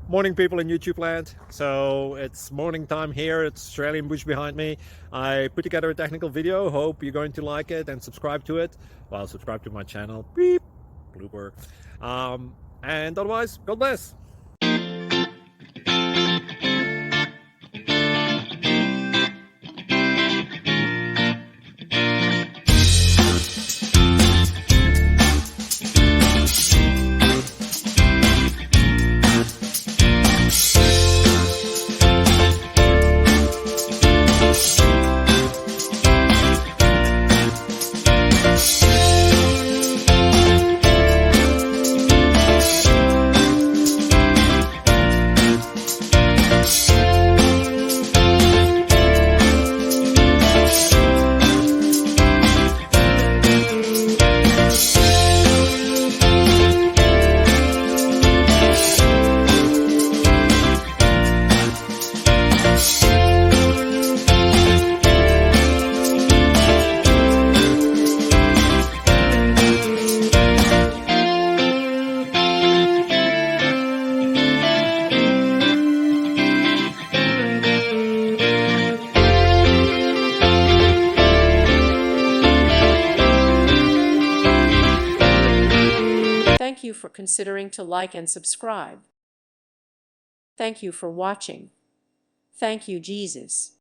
Morning, people in YouTube land. So it's morning time here. It's Australian bush behind me. I put together a technical video. Hope you're going to like it and subscribe to it. Well, subscribe to my channel. Beep, blooper. And otherwise, God bless. Thank you for considering to like and subscribe. Thank you for watching. Thank you, Jesus.